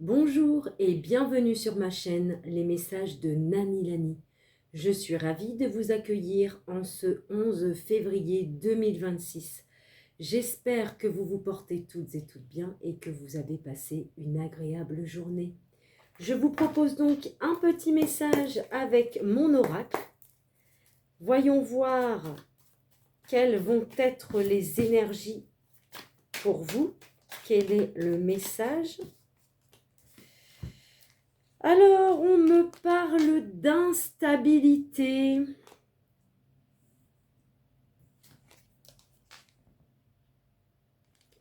Bonjour et bienvenue sur ma chaîne Les Messages de Nani Lani. Je suis ravie de vous accueillir en ce 11 février 2026. J'espère que vous vous portez toutes et toutes bien et que vous avez passé une agréable journée. Je vous propose donc un petit message avec mon oracle. Voyons voir quelles vont être les énergies pour vous. Quel est le message ? Alors, on me parle d'instabilité.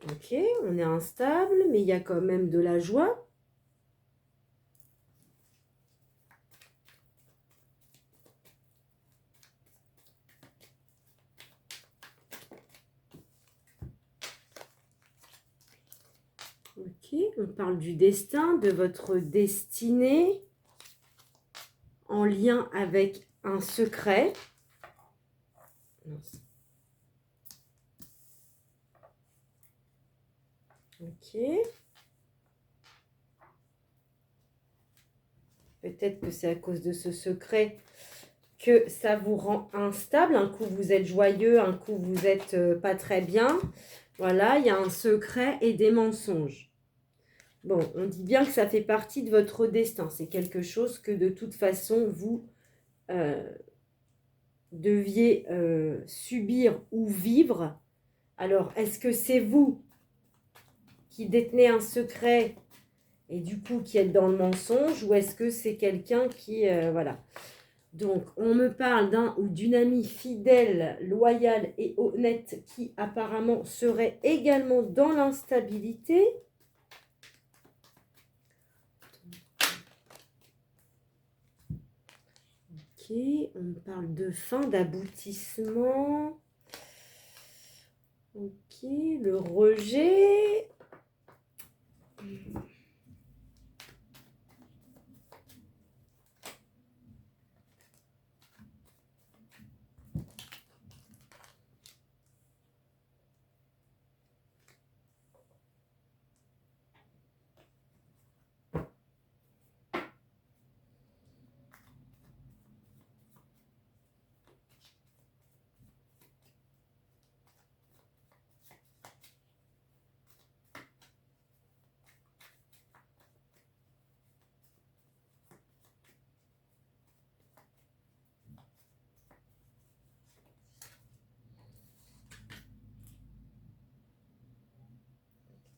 Ok, on est instable, mais il y a quand même de la joie. Ok, on parle du destin, de votre destinée, en lien avec un secret. Ok. Peut-être que c'est à cause de ce secret que ça vous rend instable. Un coup, vous êtes joyeux, un coup, vous n'êtes pas très bien. Voilà, il y a un secret et des mensonges. Bon, on dit bien que ça fait partie de votre destin. C'est quelque chose que de toute façon, vous deviez subir ou vivre. Alors, est-ce que c'est vous qui détenez un secret et du coup qui êtes dans le mensonge, ou est-ce que c'est quelqu'un qui... voilà. Donc, on me parle d'un ou d'une amie fidèle, loyale et honnête qui apparemment serait également dans l'instabilité. Ok, on me parle de fin, d'aboutissement. Ok, le rejet.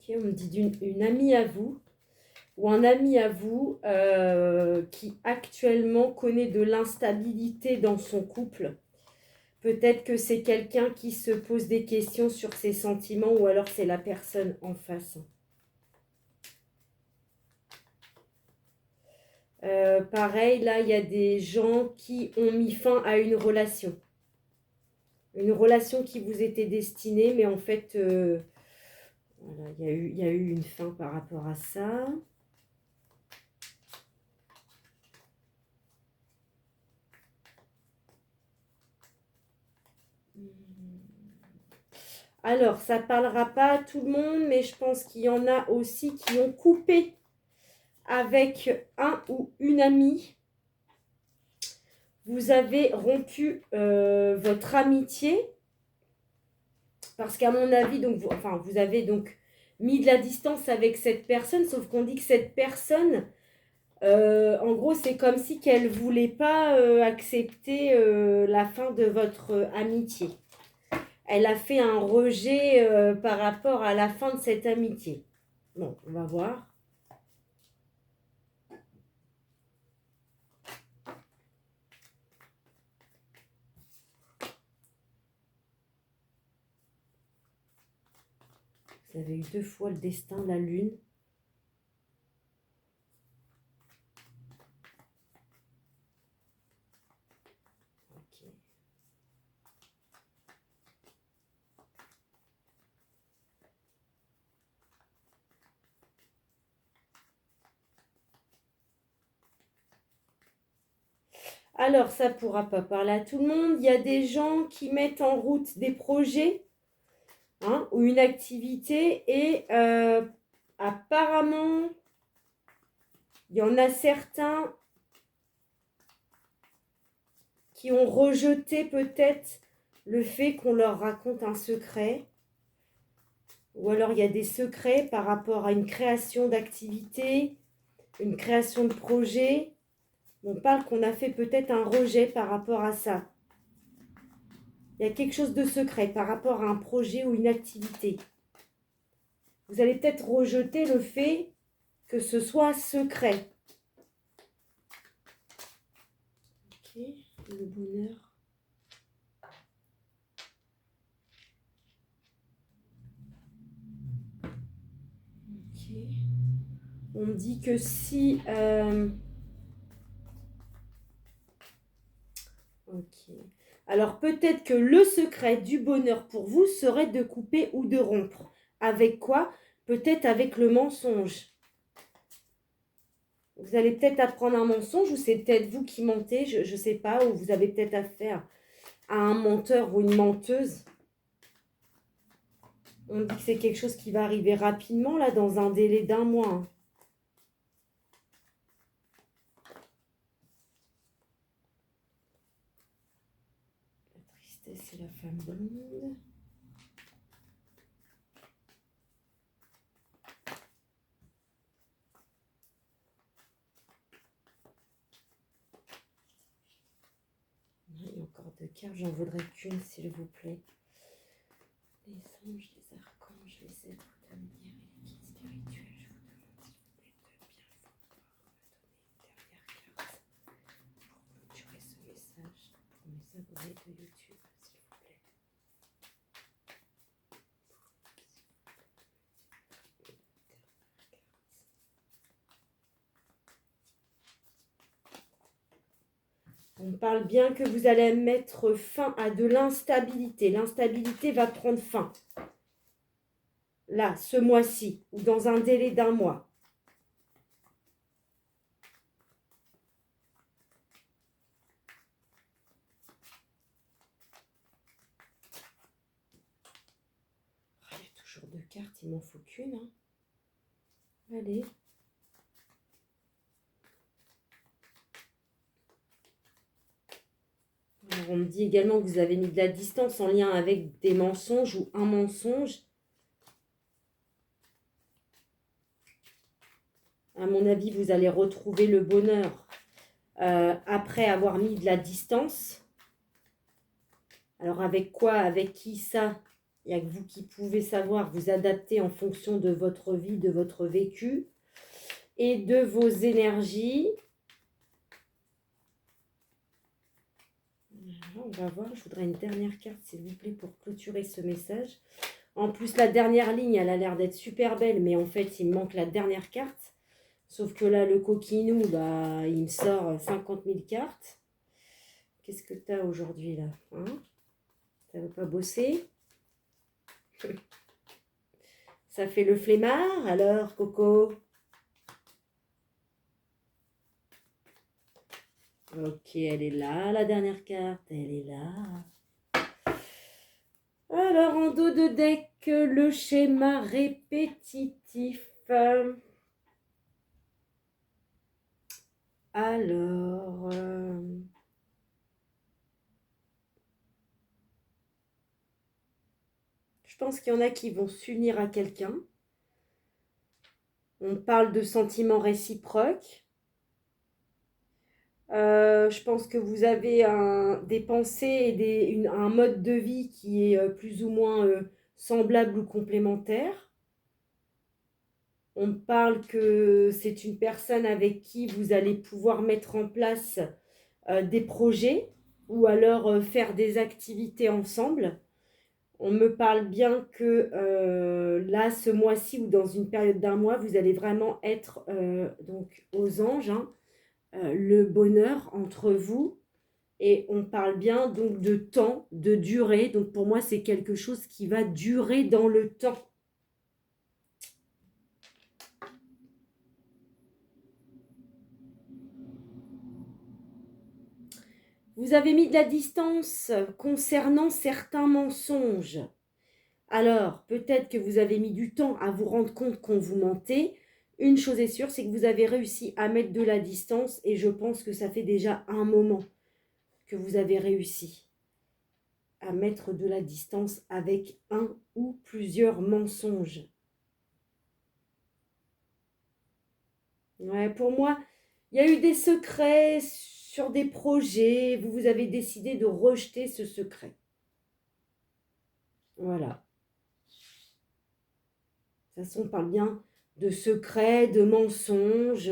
Ok, on me dit d'une amie à vous ou un ami à vous qui actuellement connaît de l'instabilité dans son couple. Peut-être que c'est quelqu'un qui se pose des questions sur ses sentiments, ou alors c'est la personne en face. Pareil, là, il y a des gens qui ont mis fin à une relation. Une relation qui vous était destinée, mais en fait, voilà, il y a eu une fin par rapport à ça. Alors, ça ne parlera pas à tout le monde, mais je pense qu'il y en a aussi qui ont coupé avec un ou une amie. Vous avez rompu votre amitié parce qu'à mon avis, donc vous avez donc mis de la distance avec cette personne, sauf qu'on dit que cette personne, en gros, c'est comme si qu'elle ne voulait pas accepter la fin de votre amitié. Elle a fait un rejet par rapport à la fin de cette amitié. Bon, on va voir. Vous avez eu 2 fois le destin, la lune. Ok. Alors, ça ne pourra pas parler à tout le monde. Il y a des gens qui mettent en route des projets ou une activité et apparemment, Il y en a certains qui ont rejeté peut-être le fait qu'on leur raconte un secret. Ou alors il y a des secrets par rapport à une création d'activité, une création de projet. On parle qu'on a fait peut-être un rejet par rapport à ça. Il y a quelque chose de secret par rapport à un projet ou une activité. Vous allez peut-être rejeter le fait que ce soit secret. Ok, le bonheur. Ok. On me dit que si... Ok. Alors peut-être que le secret du bonheur pour vous serait de couper ou de rompre. Avec quoi? Peut-être avec le mensonge. Vous allez peut-être apprendre un mensonge ou c'est peut-être vous qui mentez, je ne sais pas, ou vous avez peut-être affaire à un menteur ou une menteuse. On dit que c'est quelque chose qui va arriver rapidement, là, dans un délai d'1 mois. Hein. La tristesse et la femme blonde. Il y a encore 2 cartes, j'en voudrais qu'une, s'il vous plaît. Les anges, les archanges, les êtres de lumière et les guides spirituels, je vous demande s'il vous plaît de bien vouloir me donner une dernière carte pour clôturer ce message pour mes abonnés de YouTube, s'il vous plaît. On parle bien que vous allez mettre fin à de l'instabilité. L'instabilité va prendre fin. Là, ce mois-ci, ou dans un délai d'1 mois. Il y a toujours 2 cartes, il m'en faut qu'une. Hein. Allez. Alors, on me dit également que vous avez mis de la distance en lien avec des mensonges ou un mensonge. À mon avis, vous allez retrouver le bonheur après avoir mis de la distance. Alors, avec quoi? Avec qui ça? Il n'y a que vous qui pouvez savoir vous adapter en fonction de votre vie, de votre vécu et de vos énergies. On va voir, je voudrais une dernière carte, s'il vous plaît, pour clôturer ce message. En plus, la dernière ligne, elle a l'air d'être super belle, mais en fait, il me manque la dernière carte. Sauf que là, le coquinou, bah, il me sort 50 000 cartes. Qu'est-ce que tu as aujourd'hui, là hein? Ça ne veut pas bosser? Ça fait le flemmard, alors, Coco? Ok, elle est là, la dernière carte, elle est là. Alors, en dos de deck, le schéma répétitif. Alors, je pense qu'il y en a qui vont s'unir à quelqu'un. On parle de sentiments réciproques. Je pense que vous avez des pensées et un mode de vie qui est plus ou moins semblable ou complémentaire. On parle que c'est une personne avec qui vous allez pouvoir mettre en place des projets ou alors faire des activités ensemble. On me parle bien que là, ce mois-ci ou dans une période d'1 mois, vous allez vraiment être donc aux anges, hein, le bonheur entre vous. Et on parle bien donc de temps, de durée. Donc pour moi, c'est quelque chose qui va durer dans le temps. Vous avez mis de la distance concernant certains mensonges. Alors, peut-être que vous avez mis du temps à vous rendre compte qu'on vous mentait. Une chose est sûre, c'est que vous avez réussi à mettre de la distance et je pense que ça fait déjà un moment que vous avez réussi à mettre de la distance avec un ou plusieurs mensonges. Ouais, pour moi, il y a eu des secrets sur des projets. Vous avez décidé de rejeter ce secret. Voilà. De toute façon, on parle bien de secrets, de mensonges,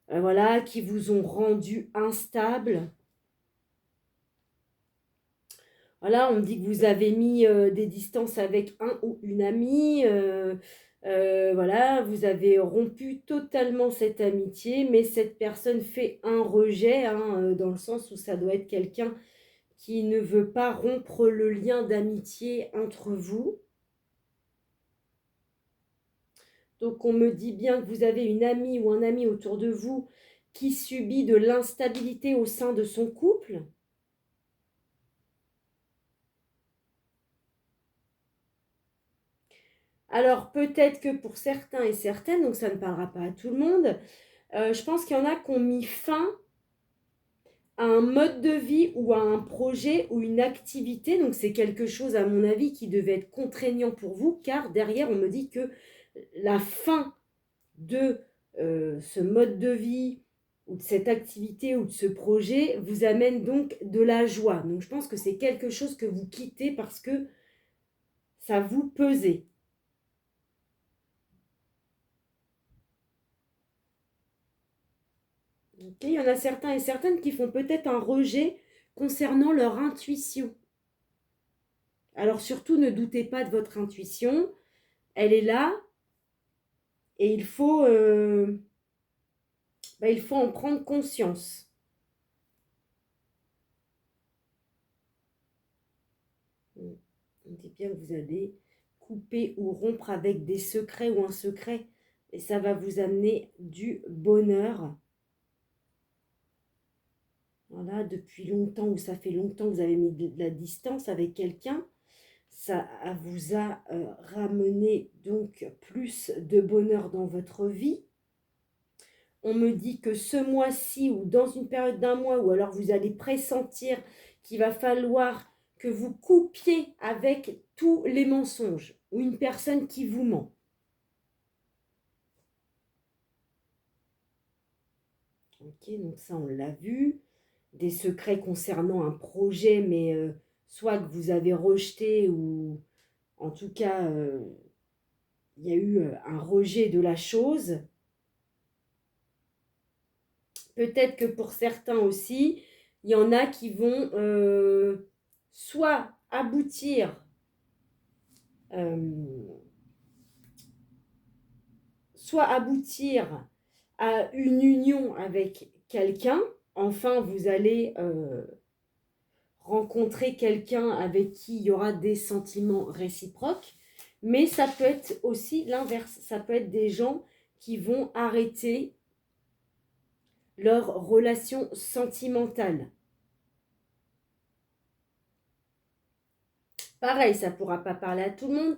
voilà, qui vous ont rendu instable. Voilà, on me dit que vous avez mis des distances avec un ou une amie. Voilà, vous avez rompu totalement cette amitié, mais cette personne fait un rejet, hein, dans le sens où ça doit être quelqu'un qui ne veut pas rompre le lien d'amitié entre vous. Donc on me dit bien que vous avez une amie ou un ami autour de vous qui subit de l'instabilité au sein de son couple. Alors peut-être que pour certains et certaines, donc ça ne parlera pas à tout le monde, je pense qu'il y en a qui ont mis fin à un mode de vie ou à un projet ou une activité. Donc c'est quelque chose, à mon avis, qui devait être contraignant pour vous, car derrière, on me dit que la fin de ce mode de vie ou de cette activité ou de ce projet vous amène donc de la joie. Donc je pense que c'est quelque chose que vous quittez parce que ça vous pesait. Okay, il y en a certains et certaines qui font peut-être un rejet concernant leur intuition. Alors surtout, ne doutez pas de votre intuition. Elle est là et il faut en prendre conscience. On dit bien que vous allez couper ou rompre avec des secrets ou un secret et ça va vous amener du bonheur. Voilà, depuis longtemps ou ça fait longtemps que vous avez mis de la distance avec quelqu'un, ça vous a ramené donc plus de bonheur dans votre vie. On me dit que ce mois-ci ou dans une période d'un mois, ou alors vous allez pressentir qu'il va falloir que vous coupiez avec tous les mensonges ou une personne qui vous ment. Ok, donc ça on l'a vu. Des secrets concernant un projet, mais soit que vous avez rejeté ou en tout cas il y a eu un rejet de la chose. Peut-être que pour certains aussi, il y en a qui vont soit aboutir à une union avec quelqu'un. Enfin, vous allez rencontrer quelqu'un avec qui il y aura des sentiments réciproques. Mais ça peut être aussi l'inverse. Ça peut être des gens qui vont arrêter leur relation sentimentale. Pareil, ça ne pourra pas parler à tout le monde.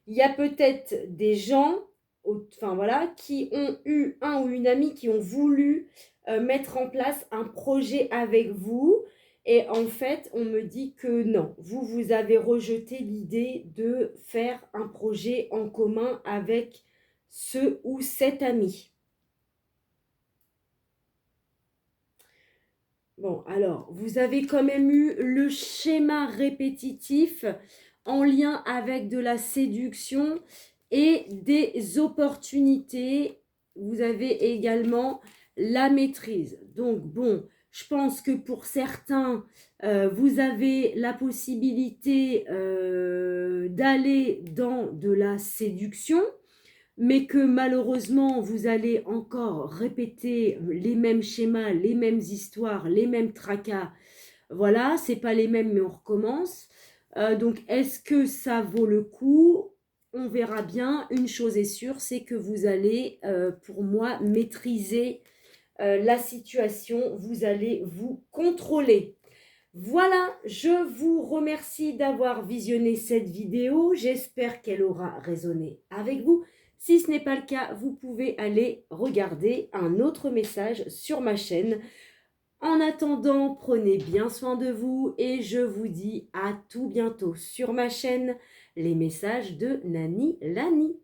Il y a peut-être des gens, enfin voilà, qui ont eu un ou une amie qui ont voulu mettre en place un projet avec vous. Et en fait, on me dit que non, vous avez rejeté l'idée de faire un projet en commun avec ce ou cet ami. Bon, alors, vous avez quand même eu le schéma répétitif en lien avec de la séduction et des opportunités. Vous avez également la maîtrise. Donc, bon, je pense que pour certains, vous avez la possibilité d'aller dans de la séduction, mais que malheureusement, vous allez encore répéter les mêmes schémas, les mêmes histoires, les mêmes tracas. Voilà, c'est pas les mêmes, mais on recommence. Donc, est-ce que ça vaut le coup? On verra bien. Une chose est sûre, c'est que vous allez, pour moi, maîtriser la situation. Vous allez vous contrôler. Voilà, je vous remercie d'avoir visionné cette vidéo. J'espère qu'elle aura résonné avec vous. Si ce n'est pas le cas, vous pouvez aller regarder un autre message sur ma chaîne. En attendant, prenez bien soin de vous et je vous dis à tout bientôt sur ma chaîne, les messages de Nani Lani.